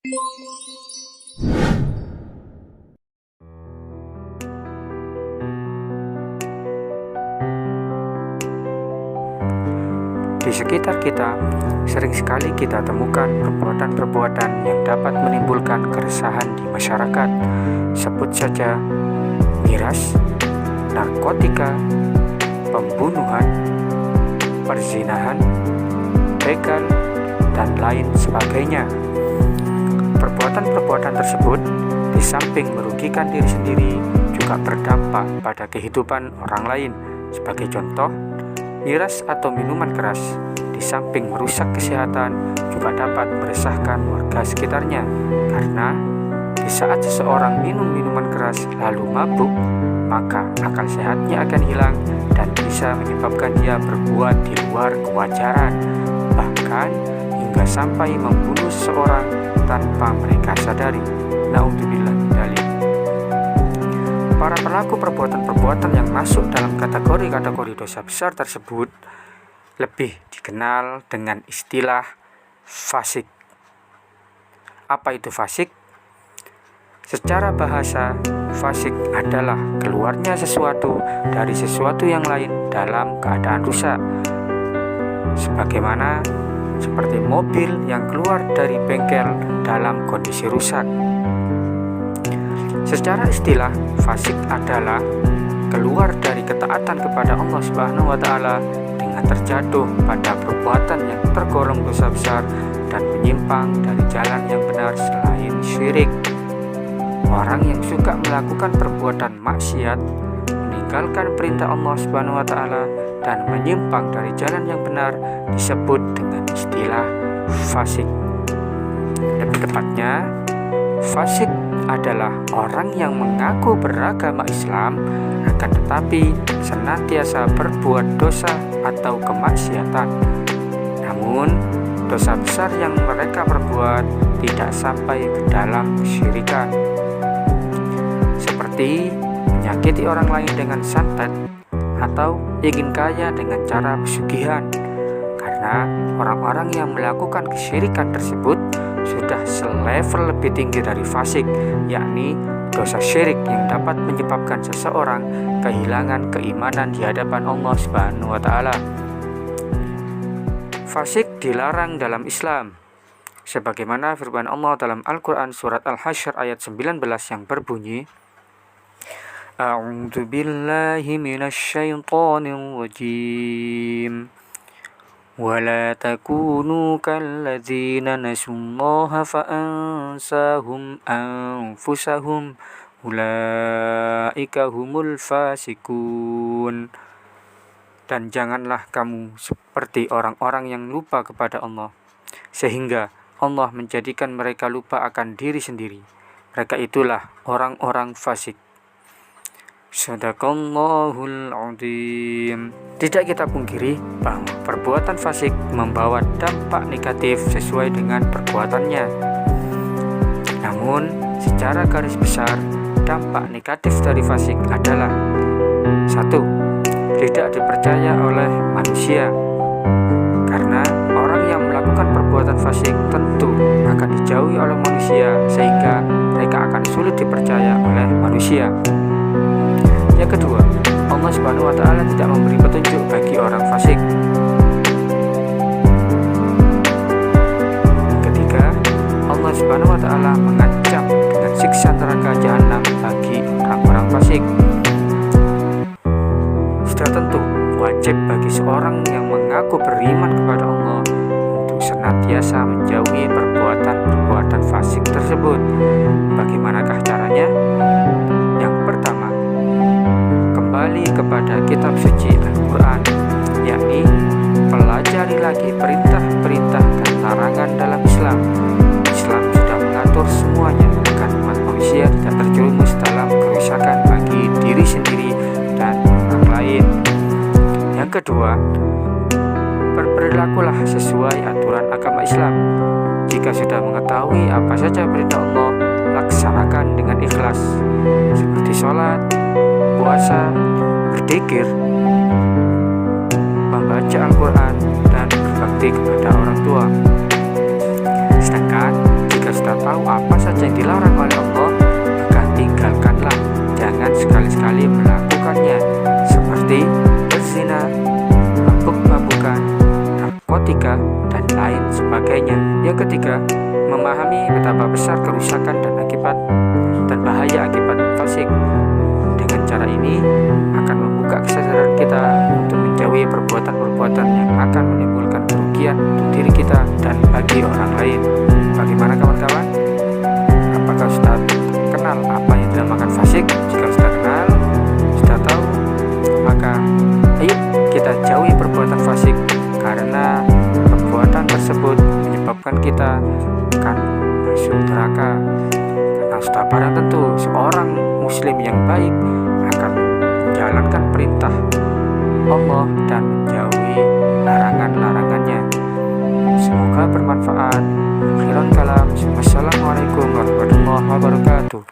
Di sekitar kita, sering sekali kita temukan perbuatan-perbuatan yang dapat menimbulkan keresahan di masyarakat. Sebut saja miras, narkotika, pembunuhan, perzinahan, begal, dan lain sebagainya. Perbuatan-perbuatan tersebut, di samping merugikan diri sendiri, juga berdampak pada kehidupan orang lain. Sebagai contoh, miras atau minuman keras di samping merusak kesehatan juga dapat meresahkan warga sekitarnya, karena di saat seseorang minum minuman keras lalu mabuk, maka akal sehatnya akan hilang dan bisa menyebabkan dia berbuat di luar kewajaran, bahkan hingga sampai membunuh seseorang tanpa mereka sadari. Naudzubillah min dzalik. Para pelaku perbuatan-perbuatan yang masuk dalam kategori-kategori dosa besar tersebut lebih dikenal dengan istilah fasik. Apa itu fasik? Secara bahasa, fasik adalah keluarnya sesuatu dari sesuatu yang lain dalam keadaan rusak. Sebagaimana seperti mobil yang keluar dari bengkel dalam kondisi rusak. Secara istilah, fasik adalah keluar dari ketaatan kepada Allah Subhanahu wa Ta'ala dengan terjatuh pada perbuatan yang tergolong dosa besar dan menyimpang dari jalan yang benar selain syirik. Orang yang suka melakukan perbuatan maksiat, meninggalkan perintah Allah Subhanahu wa Ta'ala dan menyimpang dari jalan yang benar disebut dengan istilah fasik. Lebih tepatnya, fasik adalah orang yang mengaku beragama Islam akan tetapi senantiasa berbuat dosa atau kemaksiatan. Namun, dosa besar yang mereka perbuat tidak sampai ke dalam kesyirikan. Seperti menyakiti orang lain dengan santet atau ingin kaya dengan cara pesugihan. Karena orang-orang yang melakukan kesyirikan tersebut sudah selevel lebih tinggi dari fasik, yakni dosa syirik yang dapat menyebabkan seseorang kehilangan keimanan di hadapan Allah Subhanahu wa Ta'ala. Fasik dilarang dalam Islam, sebagaimana firman Allah dalam Al-Quran surat Al-Hasyr ayat 19 yang berbunyi, A'udzu billahi minasy syaithanir rajim. وَلَا تَكُونُوا كَالَّذِينَ نَسُوا اللَّهَ فَأَنسَاهُمْ أَنفُسَهُمْ أُولَئِكَ هُمُ الْفَاسِقُونَ. Dan janganlah kamu seperti orang-orang yang lupa kepada Allah, sehingga Allah menjadikan mereka lupa akan diri sendiri. Mereka itulah orang-orang fasik. Shadaqallahul Azim. Tidak kita pungkiri bahwa perbuatan fasik membawa dampak negatif sesuai dengan perbuatannya. Namun, secara garis besar, dampak negatif dari fasik adalah 1. Tidak dipercaya oleh manusia. Karena orang yang melakukan perbuatan fasik tentu akan dijauhi oleh manusia, sehingga mereka akan sulit dipercaya oleh manusia. Yang kedua, Allah Subhanahu wa Ta'ala tidak memberi petunjuk bagi orang fasik. Yang ketiga, Allah Subhanahu wa Ta'ala mengancam dengan siksa neraka jahanam bagi orang-orang fasik. Sudah tentu wajib bagi seorang yang mengaku beriman kepada Allah untuk senantiasa menjauhi perbuatan-perbuatan fasik tersebut. Bagaimanakah caranya? Yang pertama, kembali kepada kitab suci Al-Quran, yakni pelajari lagi perintah-perintah dan larangan dalam Islam. Islam sudah mengatur semuanya agar umat manusia tidak terjerumus dalam kerusakan bagi diri sendiri dan orang lain. Yang kedua, berperilakulah sesuai aturan agama Islam. Jika sudah mengetahui apa saja perintah Allah, laksanakan dengan ikhlas, seperti sholat, puasa, berzikir, membaca Al-Quran, dan berbakti kepada orang tua. Sedangkan jika sudah tahu tahu apa saja yang dilarang oleh Allah, maka tinggalkanlah. Jangan sekali-sekali melakukannya, seperti berzina, mabuk-mabukan, narkotika, dan lain sebagainya. Yang ketiga, memahami betapa besar kerusakan dan akibat dan bahaya akibat fasik. Dengan cara ini akan membuka kesadaran kita untuk menjauhi perbuatan-perbuatan yang akan menimbulkan kerugian untuk diri kita dan bagi orang lain. Bagaimana kawan-kawan? Apakah Ustaz kenal apa yang dinamakan fasik? Jika Ustaz kenal, Ustaz tahu, maka ayo kita jauhi perbuatan fasik, karena perbuatan tersebut menyebabkan kita akan masuk neraka. Karena sudah barang tentu seorang muslim yang baik akan menjalankan perintah Allah dan menjauhi larangan-larangannya. Semoga bermanfaat.